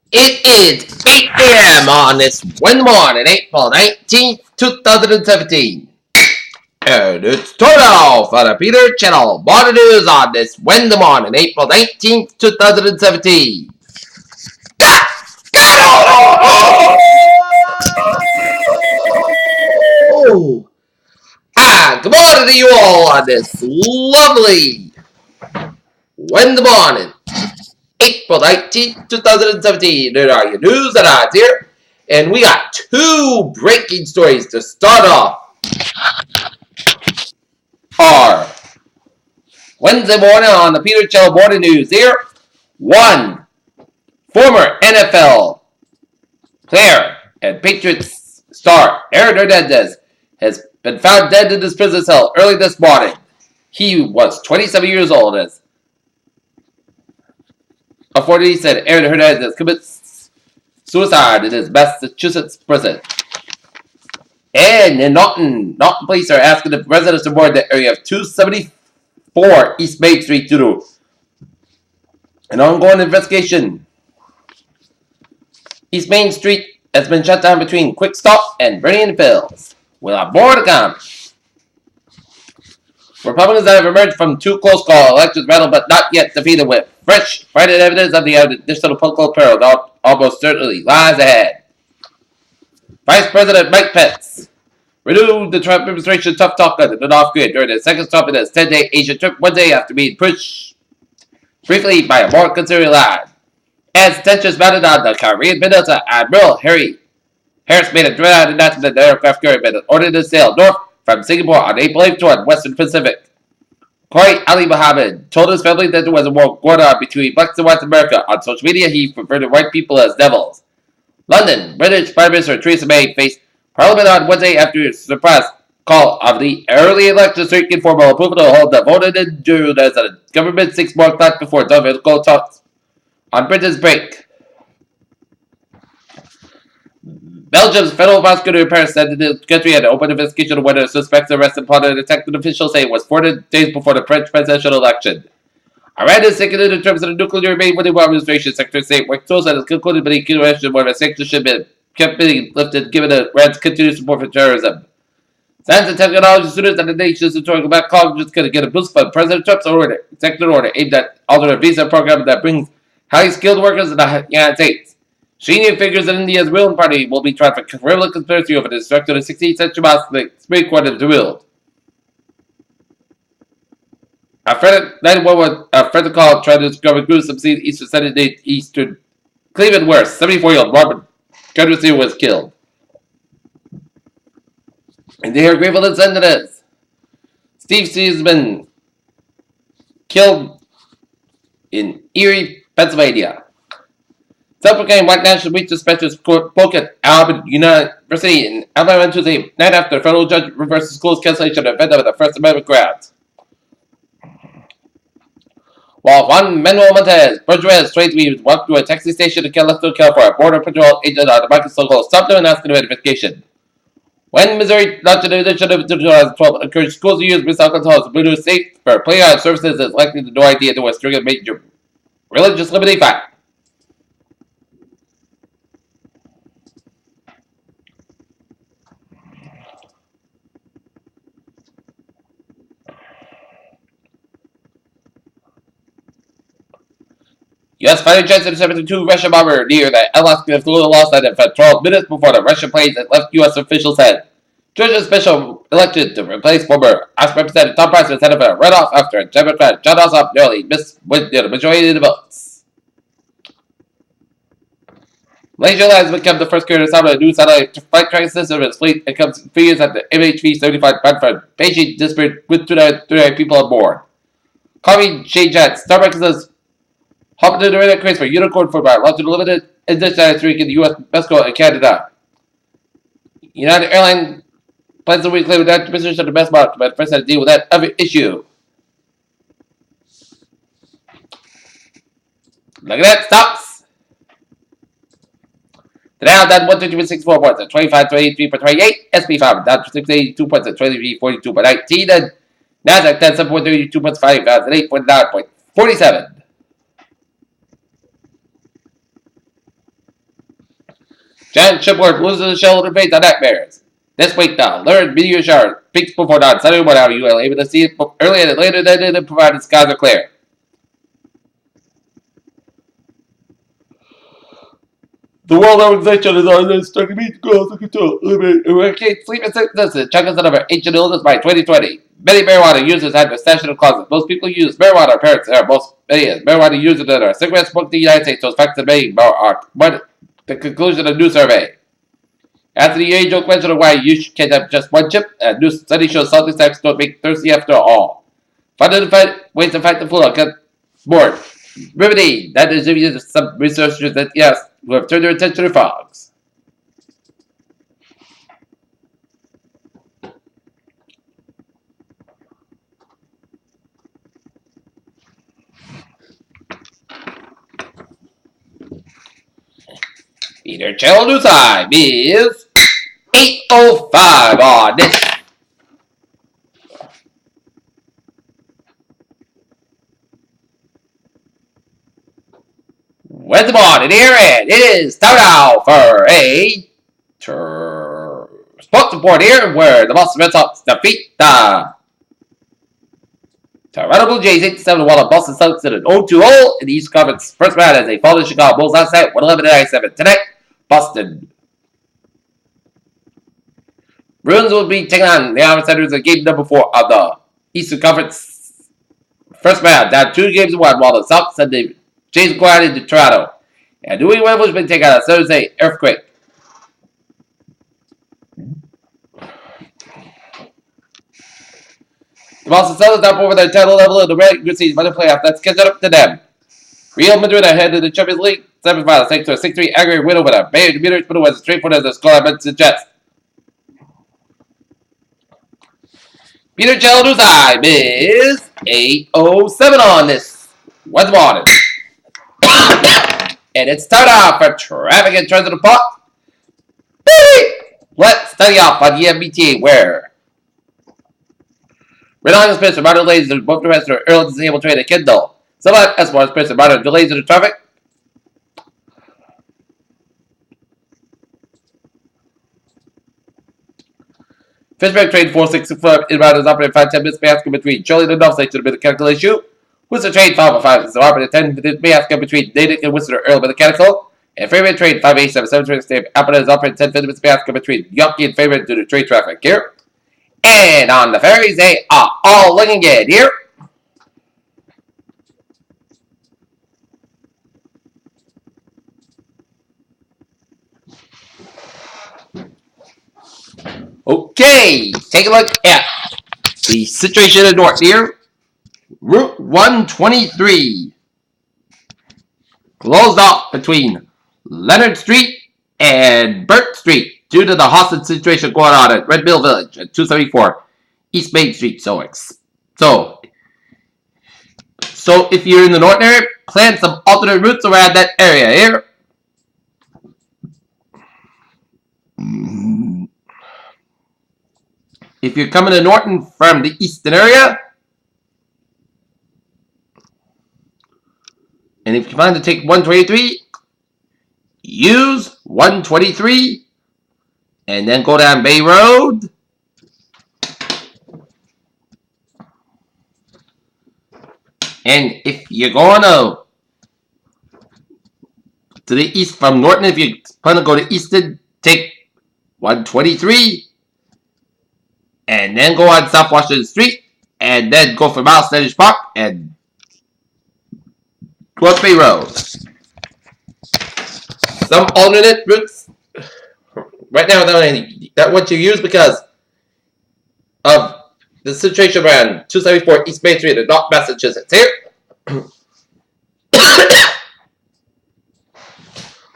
It is 8 a.m. on this Wednesday morning, April 19th, 2017. And it's turned off on the Peter Channel. Morning news on this Wednesday morning, April 19th, 2017. Good morning to you all on this lovely Wednesday morning, April 19th, 2017. There are your news and odds here. And we got two breaking stories to start off our Wednesday morning on the Peter Channel Morning News here. One, former NFL player and Patriots star Aaron Hernandez has been found dead in his prison cell early this morning. He was 27 years old. As authorities said Aaron Hernandez committed suicide in his Massachusetts prison. And in Norton police are asking the residents to board the area of 274 East Main Street due to an ongoing investigation. East Main Street has been shut down between Quick Stop and Vernon Hills. We'll have more to come. Republicans that have emerged from two close call elections battle but not yet defeated with fresh Friday evidence of the additional political peril that almost certainly lies ahead. Vice President Mike Pence renewed the Trump administration's tough talk on the North Grid during his second stop in his 10-day Asia trip Wednesday after being pushed briefly by a more conservative line. As tensions mounted on the Korean Peninsula, Admiral Harris made a dreaded announcement that the aircraft carrier had been ordered to sail north from Singapore on April 8th toward Western Pacific. Corey Ali Mohammed told his family that there was a war going on between blacks and whites in America. On social media, he referred to white people as devils. London, British Prime Minister Theresa May faced Parliament on Wednesday after a surprise call of the early election seeking formal approval to hold the vote in June as the government 6 more months before political talks on Britain's break. Belgium's federal prosecutor in Paris said that the country had an open investigation of whether suspects arrested upon an attack that officials say was 4 days before the French presidential election. Iran is taking in terms of the nuclear debate with the administration. Secretary of State Mike Tulsa has concluded that the question whether sanctions should be kept being lifted given Iran's continued support for terrorism. Science and technology students and the nation's historical back colleges going to get a boost from President Trump's executive order aimed at alternate visa program that brings highly skilled workers in the United States. Senior figures in India's ruling party will be tried for criminal conspiracy over the destruction of the 16th century mosque the Supreme Court has revealed. A friend call tried to discover gruesome scenes Eastern Cleveland where 74-year-old Robert Kendrick was killed. And they are grateful to send this. Steve C has been killed in Erie, Pennsylvania. Self-proclaimed white national reached special spoke at Auburn University in Alabama Tuesday night after a federal judge reversed the school's cancellation of the event of the First Amendment grounds. While Juan Manuel Montes Bergerez claimed to be walked through a taxi station in California for a border patrol agent on the Marcus local stopped him and asked him an investigation. When Missouri launched an initiative in 2012 encouraged schools to use Miss Alcohol as Blue State for playground services is likely to no idea there was during a major religious liberty fight. U.S. fighter jets intercepted 2 Russian bombers near the Alaska Florida lost at 12 minutes before the Russian planes that left U.S. officials said. Georgia's special election to replace former House Representative Tom Price was headed for a runoff after Democrat John Ossoff nearly missed with the majority of the votes. Malaysia has become the first carrier to establish a new satellite flight tracking system in its fleet and comes 3 years after MH375 Bradford Beijing disappeared with 39 people on board. Carving Shane Jets, Starbucks says hopped into the radar craze for Unicorn Football, launching a limited edition this week in the U.S., Mexico, and Canada. United Airlines plans to reclaim that position of the best market, but first had to deal with that other issue. Look at that, stops. The Dow down 132.64 points at 25.23.28. SP5 down 682 points at 23.42.19. And Nasdaq down 7.32 points, 5 at 8.9.47. Giant shipboard loses the shoulder blades on nightmares. This week now, learn meteor shower peaks before dawn. Sunday whatever you will able to see it earlier and later than provided skies are clear. The World Organization is on this study means girls to control. Eradicate sleep and sickness and check us out of our ancient illness by 2020. Many marijuana users have a stash in the closet. Most people use marijuana. Our parents are most marijuana users that are cigarettes smoked in the United States. Those facts are made are the conclusion of a new survey. After the age-old question of why you can't have just one chip, a new study shows salty snacks don't make thirsty after all. Ways to fight the flu. More. Remedy. That is some researchers that, yes, who have turned their attention to frogs. Peter Children's time is 8:05 on this. Wednesday morning here, and it is time now for a sports report here, where the Boston Red Sox defeat the Toronto Blue Jays 8-7, while the Boston Celtics did an 0-2 hole in the East Conference first round as they fall to Chicago Bulls last night 111-97. Tonight, Boston Bruins will be taking on the Iowa Senators in game number 4 of the Eastern Conference first round, down 2-1, while the Celtics and the Jays go out into Toronto. And New England has been taking on a Thursday earthquake. The Boston Celtics up over their title level in the regular season by the playoff. Let's catch it up to them. Real Madrid ahead of the Champions League semifinals thanks to a 6-3 aggregate win over the Bayern Munich, but it was straightforward as the score suggests. Peter Children's time is 8:07 on this Wednesday morning. And it's time off for traffic in terms of the pot. Let's study off on the MBTA where Red Island Spencer, minor delays in both directions are early disabled train at Kendall. Some S1 Spencer, minor delays in the traffic. Fishback train 465 inbound is operating 5-10 minutes basket between Charlie and North Station with a mechanical issue. Worcester train 505 is operating 10 minutes basket between Natick and Worcester early with mechanical. And Fairmont train 587 train state operating is operating 10 minutes basket between Yonke and Fairmont due to train traffic here. And on the ferries, they are all looking good here. Okay, take a look at the situation in North here. Route 123 closed off between Leonard Street and Burt Street due to the hostage situation going on at Red Mill Village at 274 East Main Street. So if you're in the north area, plan some alternate routes around that area here. If you're coming to Norton from the eastern area, and if you plan to take 123, use 123 and then go down Bay Road. And if you're going to the east from Norton, if you plan to go to Easton, take 123 and then go on South Washington Street and then go for Miles Standish Park and go up Bay Road. Some alternate routes right now that what you use because of the situation around 274 East Main Street in North Massachusetts here.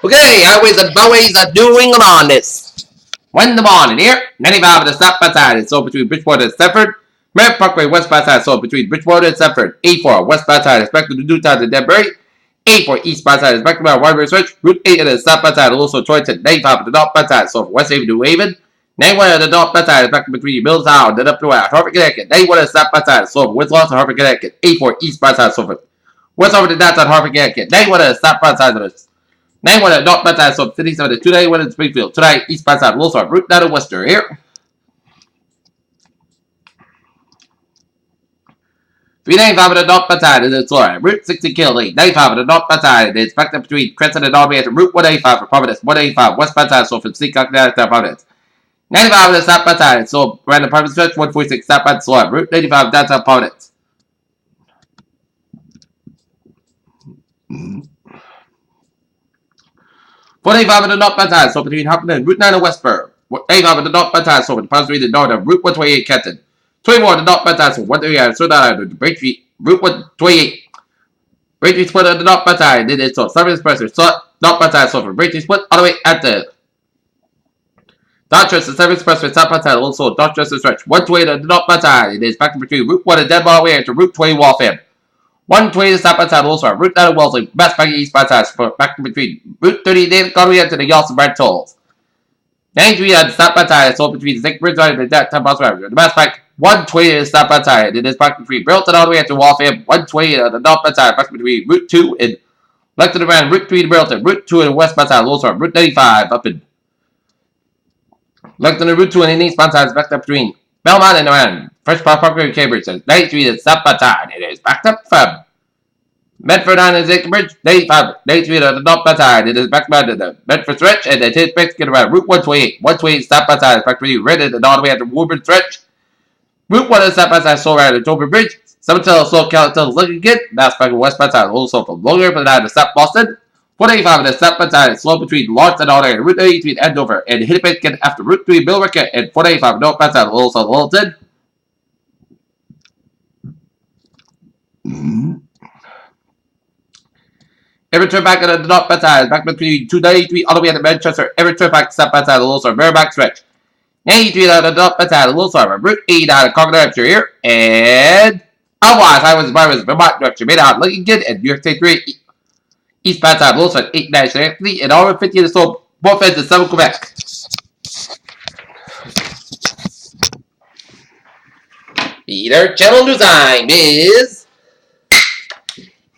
Okay, highways and byways are doing on this. Wednesday morning here, 95 of the south by side is sold between Bridgewater and Stepford. Merritt Parkway west by side sold between Bridgewater and Stepford. 84 west by side expected to Newtown and Denbury. 84 east by side expected by Waterbury Switch. Route 8 of the south by side also Troyton. 95 of the north by side sold from West Haven to Haven. 91 of the north by side expected between Milltown and up to Hartford, Connecticut. 91 of the south by side sold from Winslow to Hartford, Connecticut. 84 east by side sold from West over to downtown Hartford, Connecticut. 91 of the south by side 91 North Baptist from 57 to 291 in Springfield. Tonight, eastbound side, Wilson, Route 9 in Worcester. Here. 395 to North Baptist in Florida. Route 60 Killeen. 95 to North Baptist. It's backed up between Crescent and Albany to Route 185 for Providence. 185 West Baptist, so from Seacock down to Providence. 95 to South Baptist, so around the Providence Stretch. 146 South Baptist, Florida. Route 95 downtown Providence. 45 in the North Baptist, so between Hopkins and Route 9 and Westburg. 85 in the North Baptist, so between Positive and North of Route 128 Kenton. 24 in the North Baptist, so 138 so down to Break Street, Route 128. Break Street split in the North Baptist, then it's so Southern Expressor, so North Baptist, so from Break Street split all the way at the Dorchester Southern Expressor, South Baptist, also Dorchester Stretch. 128 in the North Baptist, it is back between Route 1 and Denver way to Route 20 Waltham. 120 to South Baptist, also Route 9 and Wellesley, West back East Baptist, back between Route 30 and all the way to the Yawson Brand Tolls. 93 on South Baptist, so between Zinc Bridge and that time bus route. The West back 120 to South Baptist, it is back between Burlington all the way to Waltham. 120 on the North Baptist, back between Route 2 and Lexington around Route 3 to Burlington, Route 2 and West Baptist, also Route 95 up in Lexington and Route 2 and East Baptist, back up between Belmont and around Fresh Park and Cambridge. 93 to South Baptist, it is backed up from Medford on the Zinc Bridge, 95, 93 to the North Baptist, it is back to the Medford Stretch, and it is back to get around Route 128. 128 South Baptist, back to you, Reddit, and all the way at the Woburn Stretch. Route 1 is South Baptist, so around the Dover Bridge. 7 slow count until looking good. That's back to West Baptist, also from Longer, but down to South Boston. 185 to South Baptist, slow between Lawrence and all there. Route 83 and Andover, and hit it get after Route 3 Millrick, and 485 North Baptist, also Littleton. Every turn back at the North Baptist, back between 293 all the way to Manchester. Every turn back to South Baptist, also very back stretch. 93 out of the North Baptist, also Route 8 out of Concord Hampshire here, and otherwise I was Vermont direction, made out looking good, and New York State 3 East Baptist, also 8 National Anthony, and all 50 to so both ends of 7 Quebec. Peter Channel Design is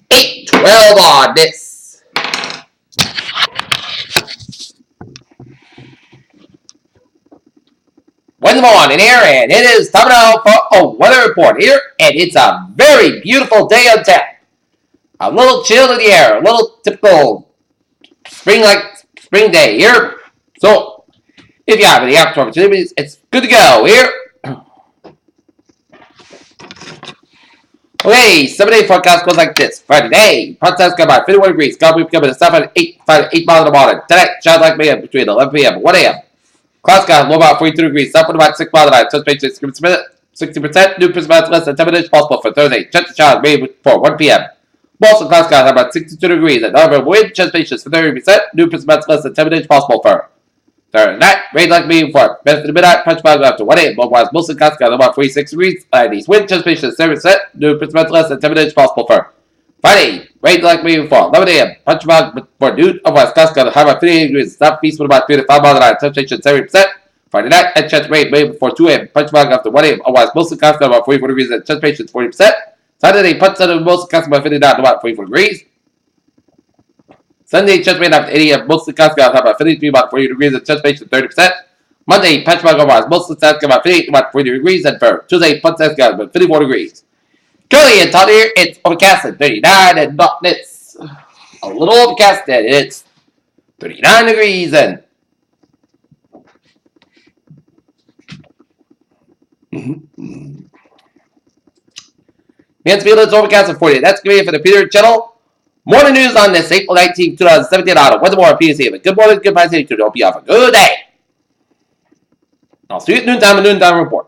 8-12 on this. Wednesday morning here, and it is time now for a weather report here, and it's a very beautiful day on tap. A little chill in the air, a little typical spring day here. So, if you have any outdoor opportunities, it's good to go here. Okay, 7-day forecast goes like this. Friday, Podcast got about 51 degrees. God will become a 7 8 miles in the morning. Tonight, showers like me between 11 p.m. and 1 a.m. Clouds got low about 42 degrees. Up and about 6 miles an hour. Touch 60%. New percent less than 10 minutes possible for Thursday. Chance showers maybe before 1 p.m. Boston clouds got about 62 degrees. And however, wind chance for 30%. New percent less than 10 minutes possible for Thursday night. Rain like me before. Best for the midnight. Punch bag after 1 a.m. Otherwise, Boston clouds got about 46 degrees. East wind chance 30%. New percent less than 10 minutes possible for Friday, rain like me before 11 a.m. Punch bag before noon. Otherwise, clouds got about 58 degrees. Southeast with about 3 to 5 miles an hour. Temperature 70%. Friday night, and chance rain maybe before 2 a.m. Punch bag after 1 a.m. Otherwise, mostly clouds got about 44 degrees and temperature 40%. Saturday, punch center mostly clouds about 59 to about 44 degrees. Sunday, chance rain after 8 a.m. Mostly clouds got about 53 about 40 degrees and temperature 30%. Monday, punch bag otherwise mostly clouds got about 58 to about 40 degrees, and for Tuesday, punch clouds got about 54 degrees. Currently in town here, it's overcast at 39 and it's a little overcast and it's 39 degrees and Mansfield, it's overcast at 40. That's going to be it for the Peter Channel. Morning news on this April 19, 2017 out of Weathermore PSA. Good morning, good night, hope you have a good day. I'll see you at noontime, a noontime report.